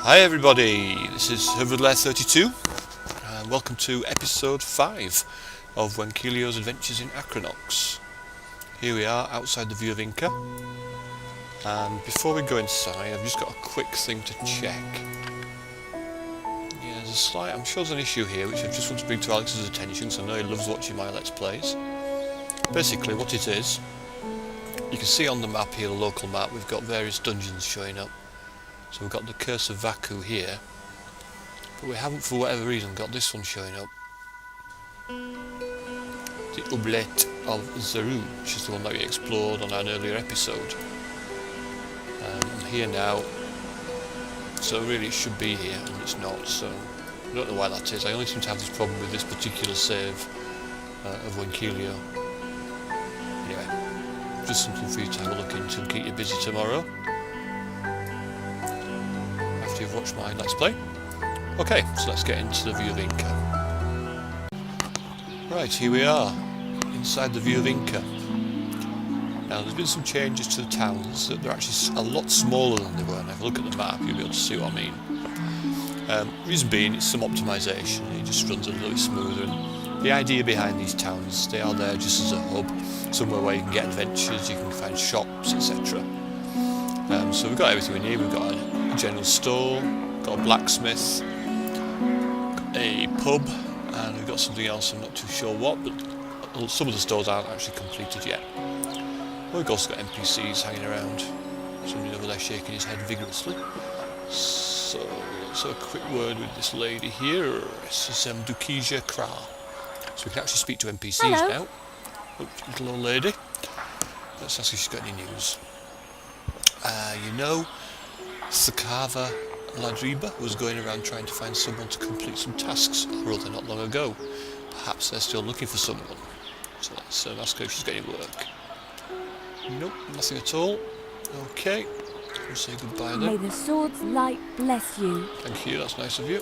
Hi everybody, this is Whenkheliio32 and welcome to episode 5 of Whenkheliio's Adventures in Ahkranox. Here we are outside the View of Inca, and before we go inside I've just got a quick thing to check. Yeah, there's a slight, I'm sure there's an issue here which I just want to bring to Alex's attention because I know he loves watching my Let's Plays. Basically what it is, you can see on the map here, the local map, we've got various dungeons showing up. So we've got the Curse of Vaku here, but we haven't for whatever reason got this one showing up. The Oublet of Zeru, which is the one that we explored on an earlier episode. I'm here now, so really it should be here, and it's not, so I don't know why that is. I only seem to have this problem with this particular save of Whenkheliio. Anyway, just something for you to have a look into and keep you busy tomorrow. You've watched my Let's Play. Okay, so let's get into the View of Inca. Right, here we are, inside the View of Inca. Now there's been some changes to the towns, that they're actually a lot smaller than they were, and if you look at the map you'll be able to see what I mean. Reason being, it's some optimisation, it just runs a little bit smoother, and the idea behind these towns, they are there just as a hub, somewhere where you can get adventures, you can find shops, etc. So we've got everything we need. We've got a general store, got a blacksmith, a pub, and we've got something else, I'm not too sure what, but some of the stores aren't actually completed yet. We've also got NPCs hanging around, somebody over there shaking his head vigorously. So let's have a quick word with this lady here. This is Dukija Kra. So we can actually speak to NPCs Hello. now. Oh, little old lady. Let's ask if she's got any news. You know, Sakava Ladriba was going around trying to find someone to complete some tasks or other not long ago. Perhaps they're still looking for someone. So let's ask her if she's got any work. Nope, nothing at all. Okay, we'll say goodbye then. May the sword's light bless you. Thank you, that's nice of you.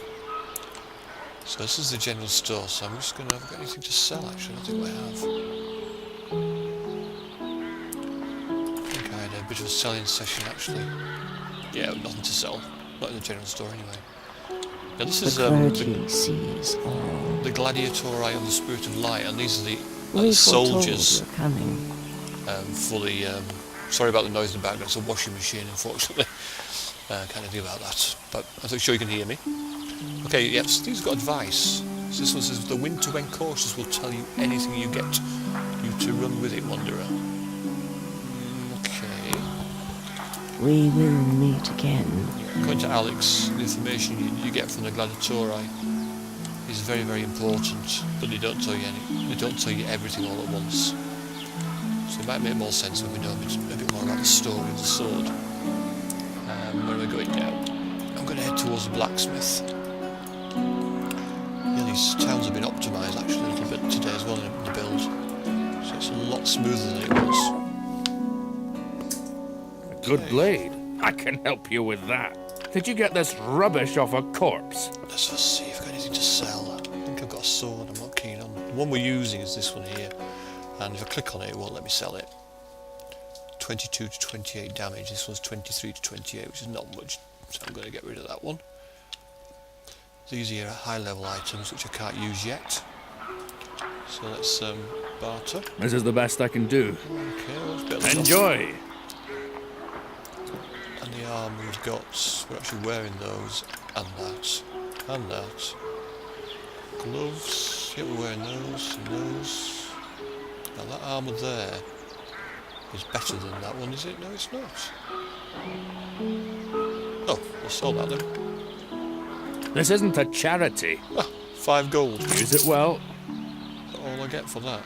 So this is the general store, so I'm just going to have anything to sell actually, I think we have. A bit of a selling session actually. Yeah, nothing to sell. Not in the general store anyway. Now this is the gladiatori of the Spirit of Light, and these are the soldiers for the sorry about the noise in the background, it's a washing machine unfortunately. Can't do about that, but I'm sure you can hear me. Okay, yes, these have got advice. So this one says, the wind to when cautious will tell you anything you get you to run with it, wanderer. We will meet again. According to Alex, the information you get from the gladiatori is very, very important, but they don't tell you they don't tell you everything all at once. So it might make more sense when we know a bit more about the story of the sword. Where am I going now? I'm going to head towards the blacksmith. Yeah, these towns have been optimised actually a little bit today as well in the build, so it's a lot smoother than it was. Good blade. I can help you with that. Did you get this rubbish off a corpse? Let's just see if I've got anything to sell. I think I've got a sword I'm not keen on. The one we're using is this one here, and if I click on it, it won't let me sell it. 22 to 28 damage, this one's 23 to 28, which is not much, so I'm going to get rid of that one. These here are high level items which I can't use yet. So let's barter. This is the best I can do. Okay, well, it's better than Enjoy! And the armour we've got, we're actually wearing those, and that, and that. Gloves, yeah, we're wearing those, and those. Now that armour there is better than that one, is it? No, it's not. Oh, we'll sell that then. This isn't a charity. Ah, 5 gold. Use it well. That's all I get for that.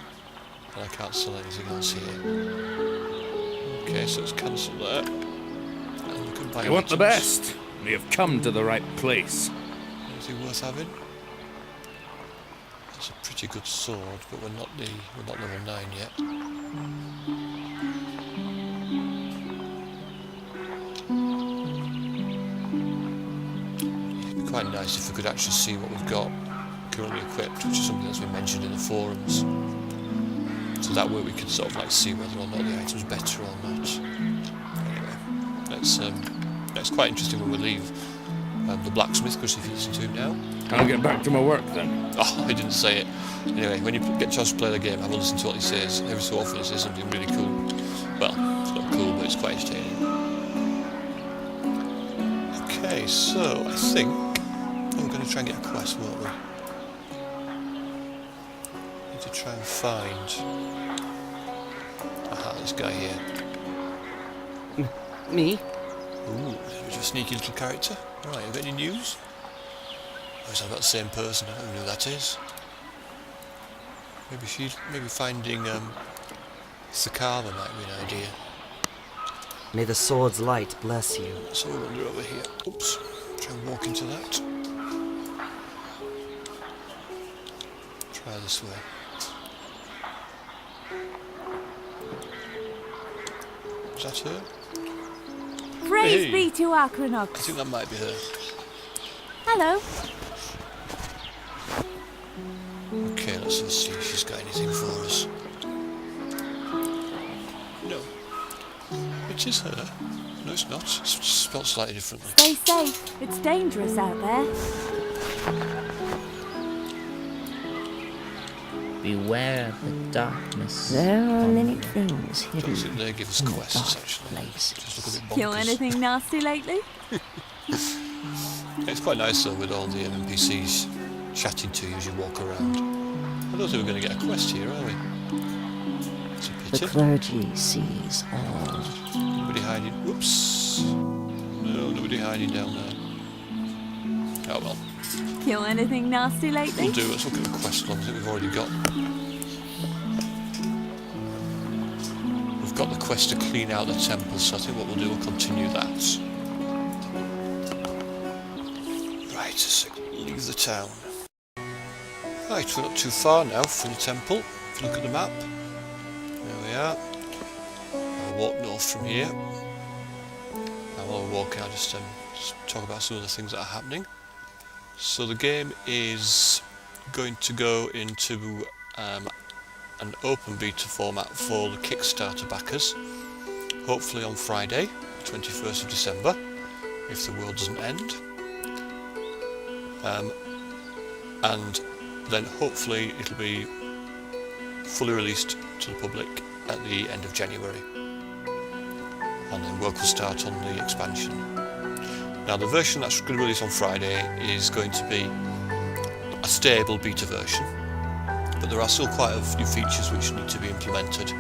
And I can't sell anything else here. Okay, so let's cancel that. You want the best? We have come to the right place. Anything worth having? It's a pretty good sword, but we're not level 9 yet. It'd be quite nice if we could actually see what we've got currently equipped, which is something that's been mentioned in the forums. So that way we can sort of like see whether or not the item's better or not. Anyway, let's it's quite interesting when we leave the blacksmith, because if you listen to him now. I'll get back to my work then. Oh, I didn't say it. Anyway, when you get a chance to play the game, have a listen to what he says. Every so often he says something really cool. Well, it's not cool, but it's quite entertaining. Okay, so I think we're going to try and get a quest, won't we? Need to try and find... Aha, this guy here. Me? Ooh, he's a sneaky little character. Right, have you got any news? Oh, is that about the same person? I don't know who that is. Maybe finding Sakara might be an idea. May the sword's light bless you. So we'll wander over here. Oops. Try and walk into that. Try this way. Is that her? Praise Hey. be to I Ahkranox. think that might be her. Hello. Okay, let's see if she's got anything for us. No. It is her. No, it's not. It's spelled slightly differently. Stay safe. It's dangerous out there. Beware of the darkness. There are many things hidden Don't think they give us in quests, dark actually. places. Just look a bit Kill bonkers. anything nasty lately? It's quite nice though with all the NPCs chatting to you as you walk around. I don't think we're going to get a quest here, are we? It's a The pity. clergy sees all. Nobody hiding. Whoops. No, nobody hiding down there. Oh well. Kill anything nasty lately? We'll do. Let's look at the quest log. I think we've already got. We've got the quest to clean out the temple, so I think what we'll do, we'll continue that. Right, so leave the town. Right, we're not too far now from the temple. If you look at the map, there we are. I'll walk north from here. And while we're walking, I'll just talk about some of the things that are happening. So the game is going to go into an open beta format for the Kickstarter backers, hopefully on Friday, 21st of December, if the world doesn't end. And then hopefully it'll be fully released to the public at the end of January. And then work will start on the expansion. Now the version that's going to release on Friday is going to be a stable beta version, but there are still quite a few features which need to be implemented,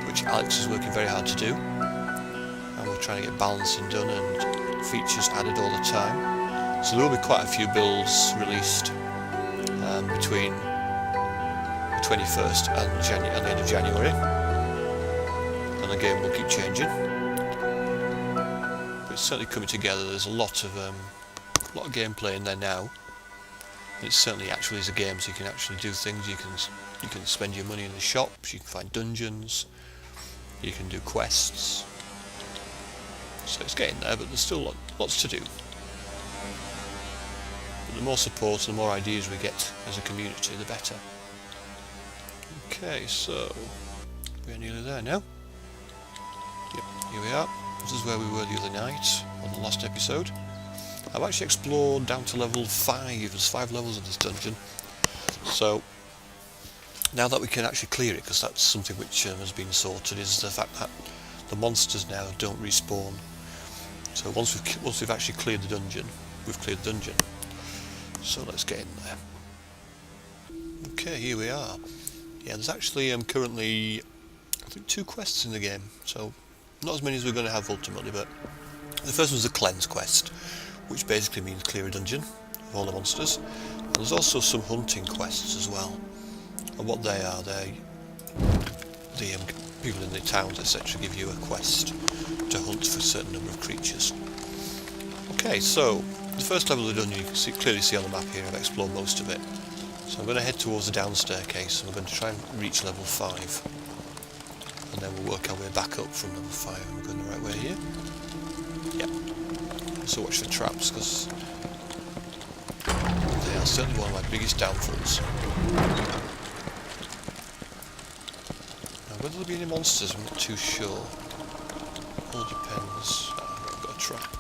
which Alex is working very hard to do, and we're trying to get balancing done and features added all the time. So there will be quite a few builds released between the 21st and the end of January, and the game will keep changing. It's certainly coming together. There's a lot of gameplay in there now. It certainly actually is a game, so you can actually do things. You can spend your money in the shops. You can find dungeons. You can do quests. So it's getting there, but there's still lots to do. But the more support and the more ideas we get as a community, the better. Okay, so we're nearly there now. Yep, here we are. This is where we were the other night, on the last episode. I've actually explored down to level 5, there's 5 levels of this dungeon. So, now that we can actually clear it, because that's something which has been sorted, is the fact that the monsters now don't respawn. So once we've actually cleared the dungeon, we've cleared the dungeon. So let's get in there. Okay, here we are. Yeah, there's actually currently, I think, 2 quests in the game, so not as many as we're going to have ultimately, but the first one's the cleanse quest, which basically means clear a dungeon of all the monsters. And there's also some hunting quests as well. And what they are, the people in the towns, etc., give you a quest to hunt for a certain number of creatures. Okay, so the first level of the dungeon, you can clearly see on the map here, I've explored most of it. So I'm going to head towards the down staircase, and we're going to try and reach level 5. And then we'll work our way back up from level 5. We're going the right way here. Yep. So watch for traps, because they are certainly one of my biggest downfalls. Now whether there'll be any monsters, I'm not too sure. All depends. I've got a trap.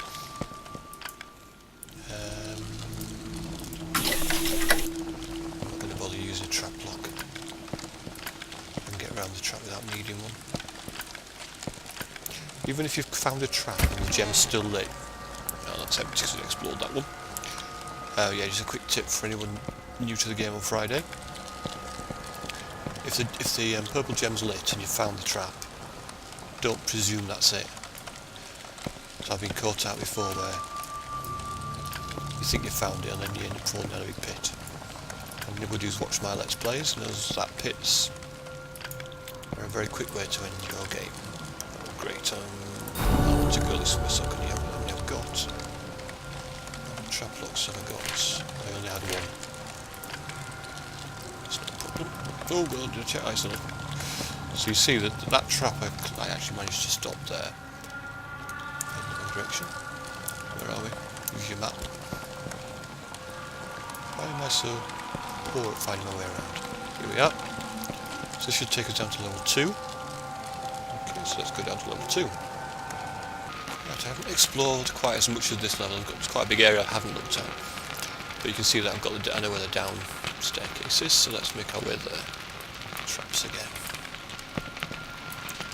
around the trap without needing one. Even if you've found a trap and the gem's still lit. No, that's empty because we explored that one. Yeah, just a quick tip for anyone new to the game on Friday. If the purple gem's lit and you found the trap, don't presume that's it. So I've been caught out before where you think you found it and then you end up falling down a big pit. And anybody who's watched my Let's Plays knows that pits are a very quick way to end your game. Great, I want to go this way, so can you have how many I've got? Trap locks have I got? I only had one. That's no problem. Oh god, did I check ice on it? So you see that that trap I actually managed to stop there. In the wrong direction. Where are we? Use your map. Why am I so poor at finding my way around? Here we are. So this should take us down to level 2. Okay, so let's go down to level 2. Right, I haven't explored quite as much of this level. It's quite a big area I haven't looked at. But you can see that I've got I know where the down staircase is, so let's make our way there. Traps again.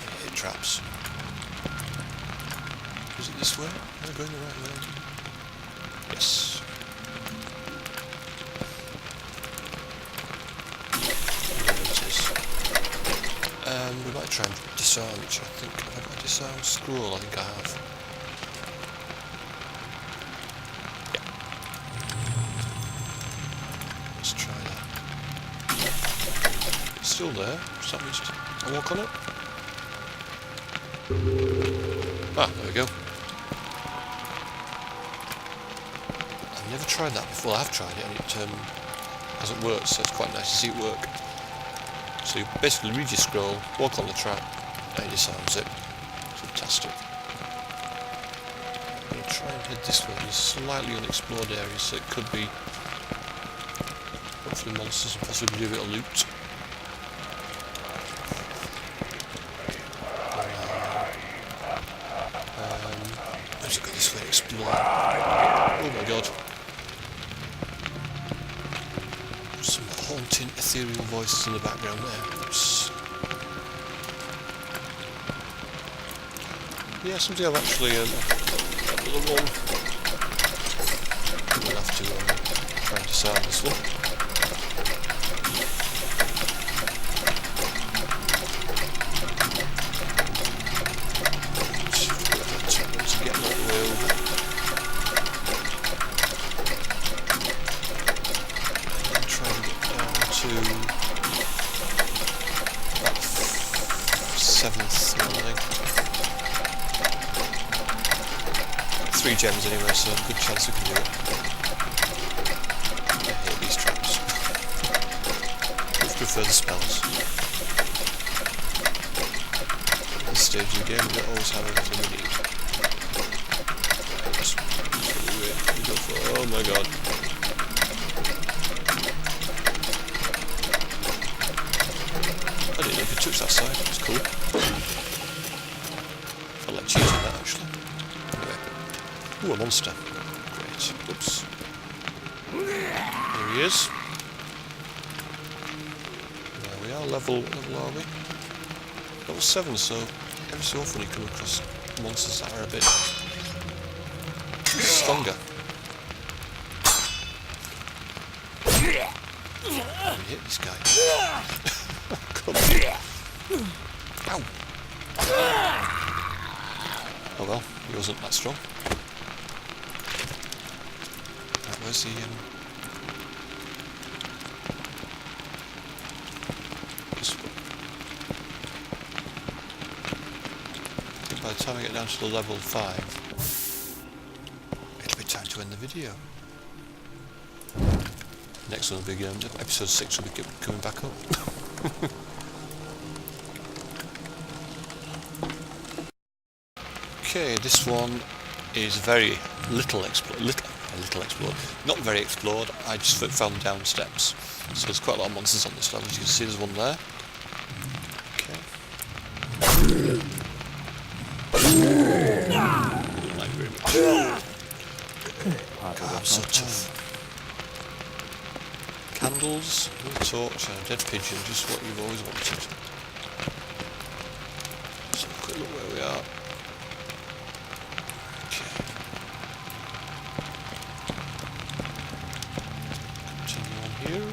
I hate traps. Is it this way? Am I going the right way? Yes. There it is. We might try and disarm, which I think... Have I got a disarm scroll? I think I have. Yeah. Let's try that. It's still there. Does that mean I walk on it? Ah, there we go. I've never tried that before. I have tried it and it hasn't worked, so it's quite nice to see it work. So you basically read your scroll, walk on the trap, and it disarms it. Fantastic. I'm going to try and head this way. There's slightly unexplored areas, so it could be hopefully monsters and possibly do a bit of loot. Let's go this way and explore. Oh my god. Some haunting ethereal voices in the background there. Oops. Yeah, something I've actually another one. We'll have to try and disarm this one. Three gems anyway, so good chance we can do it. I hate these traps. I prefer the spells. At this stage of the game, we don't always have everything we need. Right, we go for... Oh my god. I didn't know you could touch that side, that's cool. I like cheating that actually. Ooh, a monster. Great. Oops. There he is. There we are. Level are we? Level 7, so every so often you come across monsters that are a bit stronger. Let me hit this guy. Come on. Ow! Oh well, he wasn't that strong. Where's the this one? I think by the time I get down to the level 5, it'll be time to end the video. Next one will be episode 6 will be coming back up. Okay, this one is very little explored. Not very explored. I just found down steps. So there's quite a lot of monsters on this level. As you can see, there's one there. Okay. Thank you very much. God, I'm so tough. Candles, a torch, and a dead pigeon. Just what you've always wanted. look where we are. Okay. Continue on here.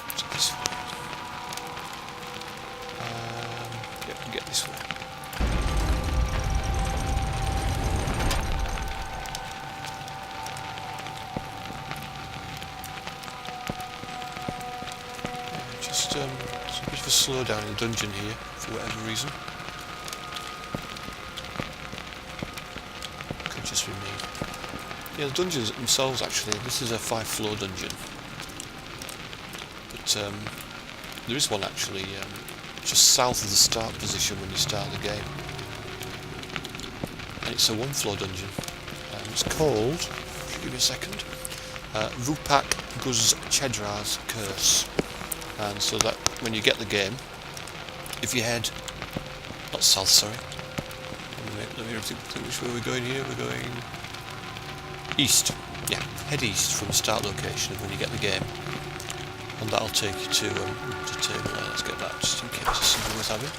What's this way? Yep, we can get this way. Just a bit of a slowdown in the dungeon here, for whatever reason. Could just be me. Yeah, the dungeons themselves actually, this is a 5-floor dungeon. But there is one actually just south of the start position when you start the game. And it's a 1-floor dungeon. It's called, give me a second, Rupak Guz Chedra's Curse. And so that when you get the game, if you head, not south, sorry, let me think which way we're going here, we're going east, yeah, head east from the start location when you get the game, and that'll take you to table, let's get that just in case it's something worth having,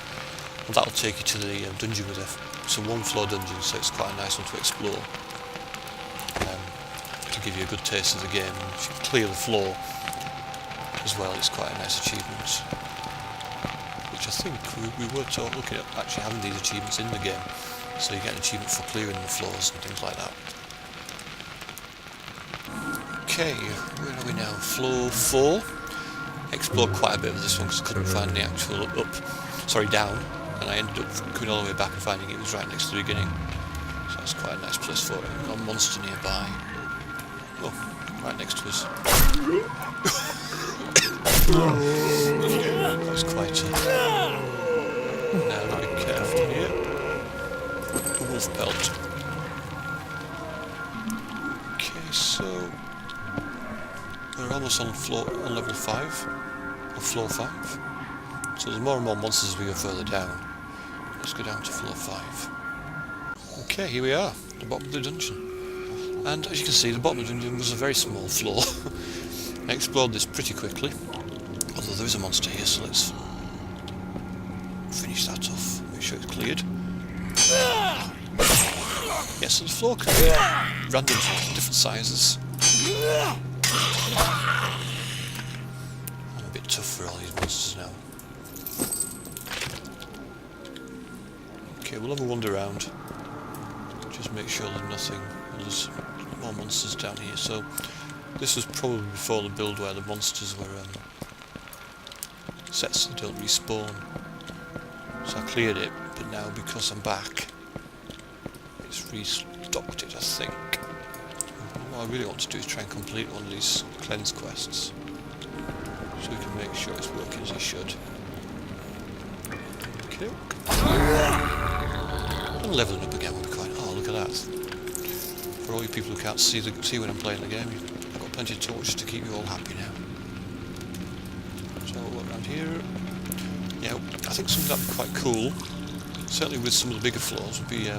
and that'll take you to the dungeon with it's a 1-floor dungeon, so it's quite a nice one to explore, to give you a good taste of the game. If you clear the floor as well, it's quite a nice achievement, which I think we were looking at actually having these achievements in the game, so you get an achievement for clearing the floors and things like that. Okay, where are we now? Floor 4. Explored quite a bit of this one because I couldn't find the actual down, and I ended up coming all the way back and finding it was right next to the beginning, so that's quite a nice place for it. We've got a monster nearby. Oh, right next to us. That was quite now let me be careful here. A wolf pelt. Okay, so we're almost on level 5, or floor 5. So there's more and more monsters as we go further down. Let's go down to floor 5. Okay, here we are, the bottom of the dungeon. And as you can see, the bottom of the dungeon was a very small floor. I explored this pretty quickly. Although there is a monster here, so let's finish that off. Make sure it's cleared. Yes, so the floor can be random, different sizes. I'm a bit tough for all these monsters now. Okay, we'll have a wander around. Just make sure there's nothing. There's more monsters down here. So this was probably before the build where the monsters were set so they don't respawn. So I cleared it, but now because I'm back, it's restocked it, I think. What I really want to do is try and complete one of these cleanse quests, so we can make sure it's working as it should. Okay. And leveling up again will be quite... oh, look at that. For all you people who can't see when I'm playing the game, I've got plenty of torches to keep you all happy now. So around here, yeah, I think something that'd be quite cool, certainly with some of the bigger floors, would be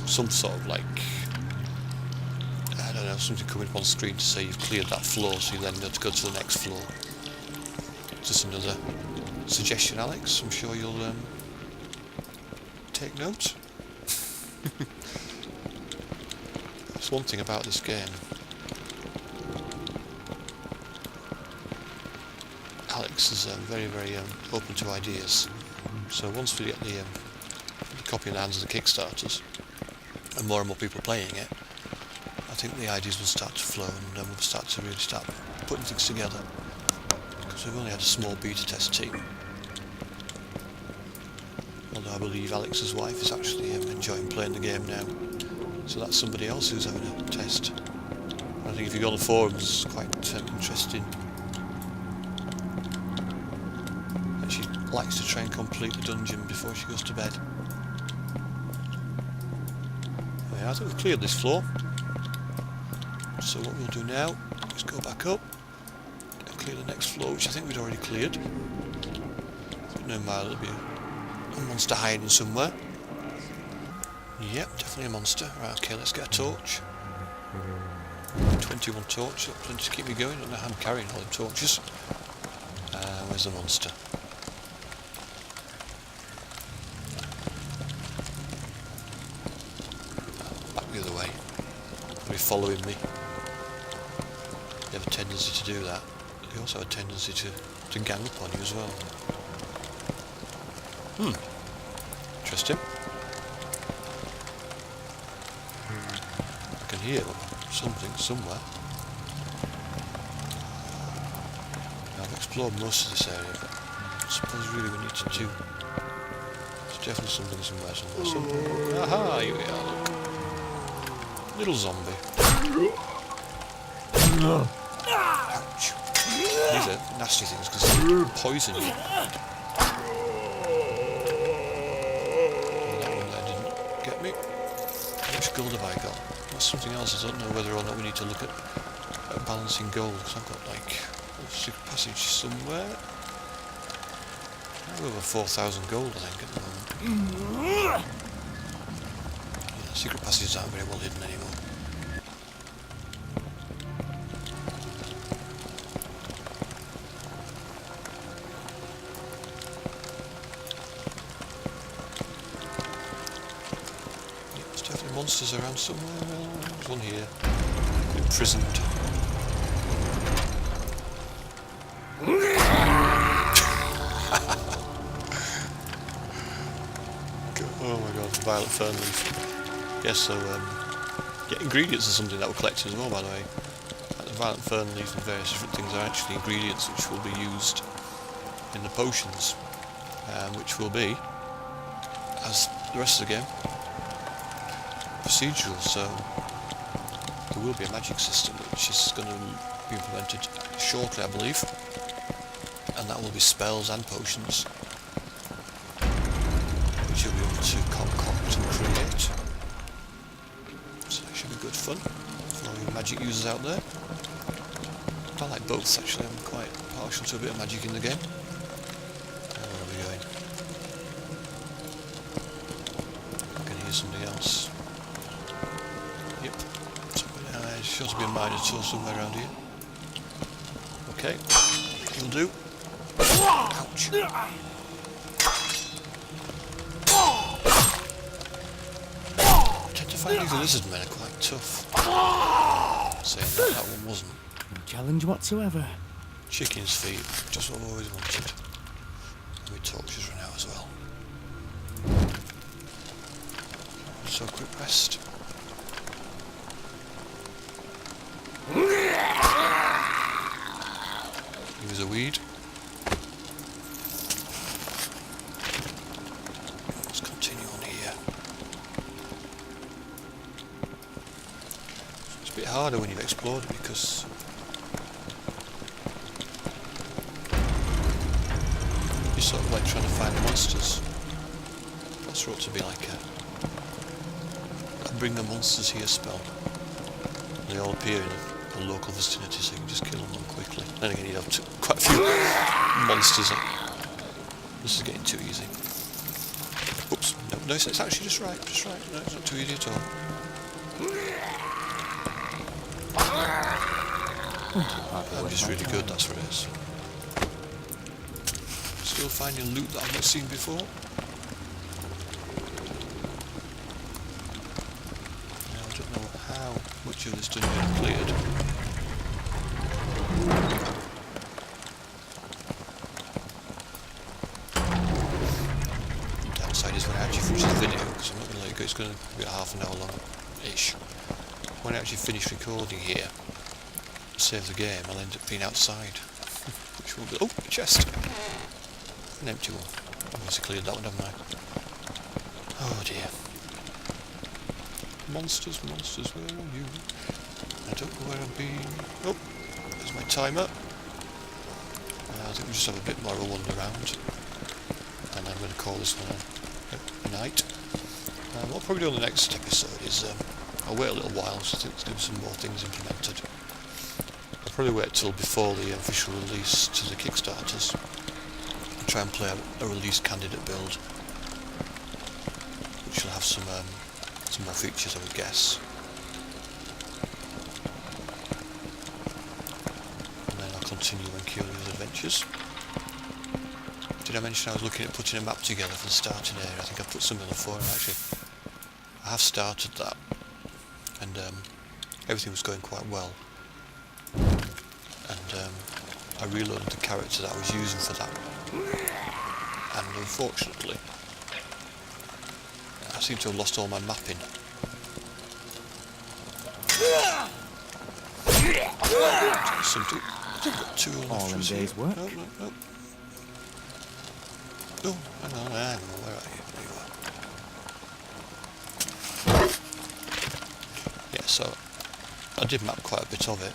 some sort of like, I don't know, something coming up on screen to say you've cleared that floor, so you then be able to go to the next floor. Just another suggestion, Alex. I'm sure you'll take note. That's one thing about this game. Alex is very, very open to ideas. So once we get the copy in the hands of the Kickstarters, and more people playing it, I think the ideas will start to flow, and then we'll start putting things together. Because we've only had a small beta test team. Although I believe Alex's wife is actually enjoying playing the game now. So that's somebody else who's having a test. I think if you go on the forums, it's quite interesting. And she likes to try and complete the dungeon before she goes to bed. Yeah, I think we've cleared this floor. So what we'll do now is go back up and clear the next floor, which I think we'd already cleared. But no matter, there'll be a monster hiding somewhere. Yep, definitely a monster. Right, okay, let's get a torch. 21 torches, plenty to keep me going. I don't know how I'm carrying all the torches. Where's the monster? Back the other way. They'll be following me. They have a tendency to do that. They also have a tendency to gang up on you as well. Interesting. I can hear something somewhere. I've explored most of this area, but I suppose really we need to do... There's definitely something somewhere. Aha, here we are, look. Little zombie. Ouch. These are nasty things because they poison you. That one there didn't get me. How much gold have I got? That's something else. I don't know whether or not we need to look at balancing gold, because I've got like a secret passage somewhere. Over 4,000 gold, I think, at the moment. Yeah, secret passages aren't very well hidden anymore. Yeah, there's definitely monsters around somewhere. There's one here. Imprisoned. Oh my god, violet fern leaf. Yes, so yeah, ingredients are something that we're collecting as well, by the way. Like the violet fern leaf and various different things are actually ingredients which will be used in the potions, which will be, as the rest of the game, procedural. So there will be a magic system which is going to be implemented shortly, I believe, and that will be spells and potions which you'll be able to concoct and create. So it should be good fun for all you magic users out there. I like both actually, I'm quite partial to a bit of magic in the game. Where are we going? I can hear something else. Yep. There's sure to be a minotaur somewhere around here. Okay, you'll do. Ouch. I find these lizard men are quite tough. Saying that one wasn't. No challenge whatsoever. Chicken's feet, just what I've always wanted. And my torches run out as well. So quick rest. Here's a weed. Let's continue on here. It's a bit harder when you've explored because you're sort of like trying to find the monsters. That's ought to be like a bring the monsters here spell. They all appear in a local vicinity, so you can just kill them all quickly. Then again, you have quite a few monsters. This is getting too easy. Oops, no, it's actually just right. No, it's not too easy at all. I'm just really good, that's what it is. Still finding loot that I've not seen before. Now, I don't know how much of this dungeon I've cleared. Downside is when I actually finish the video, because I'm not going to let it go, it's going to be half an hour long-ish. When I actually finish recording here, save the game, I'll end up being outside. Which will be... Oh, a chest! An empty one. I've obviously cleared that one, haven't I? Oh dear. Monsters, where are you? I don't know where I've been. Oh, there's my timer. I think we just have a bit more of a wander around. And I'm going to call this one a night. What I'll probably do on the next episode is... I'll wait a little while, so I think there's going to be some more things implemented. I'll probably wait till before the official release to the Kickstarters. And try and play a release candidate build. Which will have some more features, I would guess. continue Whenkheliio's adventures. Did I mention I was looking at putting a map together for the starting area? I think I put something on the forum actually. I have started that, and everything was going quite well. And I reloaded the character that I was using for that, and unfortunately I seem to have lost all my mapping. Something. I've got 2 All in day's work. No. Oh, hang on, where are you? There you are. Yeah, so I did map quite a bit of it,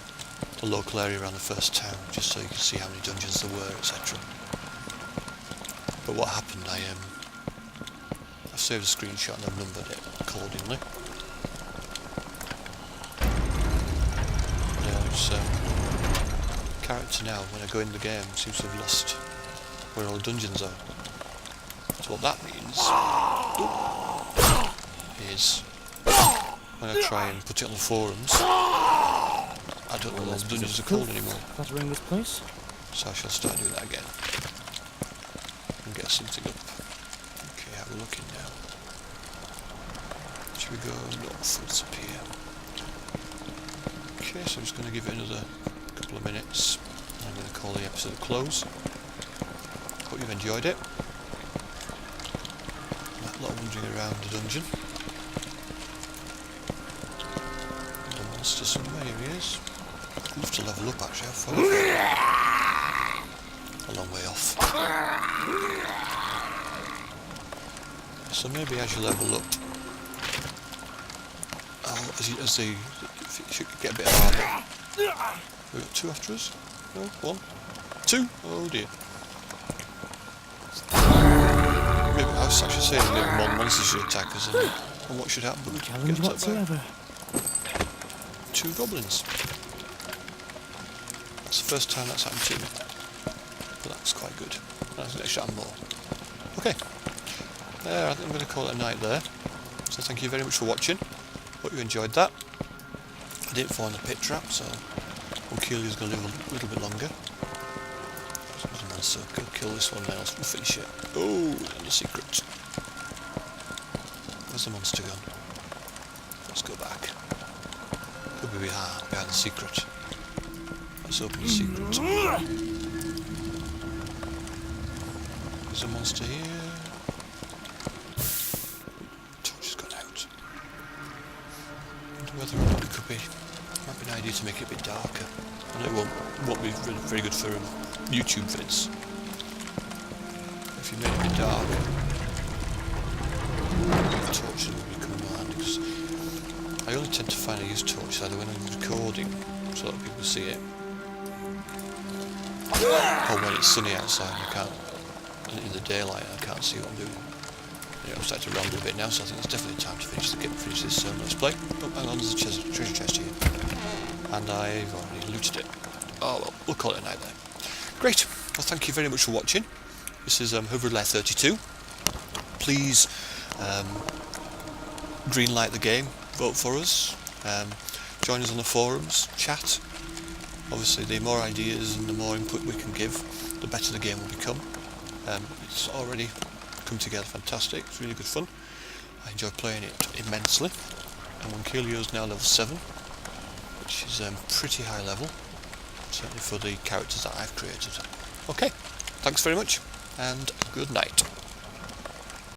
the local area around the first town, just so you can see how many dungeons there were, etc. But what happened, I've saved a screenshot and I've numbered it accordingly. Character now, when I go in the game, seems to have lost where all the dungeons are. So what that means is when I try and put it on the forums, I don't know what those dungeons are called anymore. Cluttering this place. So I shall start doing that again and get something up. Okay, how are we looking now? Should we go north? What's up here? Okay, so I'm just going to give it another couple of minutes. I'm going to call the episode a close. Hope you've enjoyed it. A lot of wandering around the dungeon. The monster somewhere, here he is. I'll have to level up actually, how far is that? A long way off. So maybe as you level up, as they should get a bit harder. We've got 2 after us? No, 1? 2? Oh dear. Maybe, I was actually saying maybe more monsters should attack us and what should happen? No challenge whatsoever. 2 goblins. That's the first time that's happened to me. But that's quite good. I think they should have more. Okay. I think I'm going to call it a night there. So thank you very much for watching. Hope you enjoyed that. I didn't find the pit trap, so Whenkheliio's going to live a little bit longer. There's a monster. Go kill this one now, we'll finish it. Oh, and the secret. Where's the monster gone? Let's go back. Could be behind the secret. Let's open the secret. There's a monster here. Torch has gone out. Whether or not it could be, might be an idea to make it a bit darker. I know it won't be very good for YouTube vids. If you make it a bit darker, the torches will become more handy, because I only tend to find I use torches either when I'm recording, so that people see it, or when it's sunny outside and I can't, in the daylight I can't see what I'm doing. I'm starting to ramble a bit now, so I think it's definitely time to finish this Let's Play. Oh, hang on, there's a treasure chest here. And I've already looted it. Oh well, we'll call it a night there. Great, well thank you very much for watching. This is Whenkheliio 32. Please greenlight the game, vote for us, join us on the forums, chat. Obviously the more ideas and the more input we can give, the better the game will become. It's already come together fantastic, it's really good fun. I enjoy playing it immensely, and Whenkheliio is now level 7, which is pretty high level, certainly for the characters that I've created. Okay, thanks very much, and good night.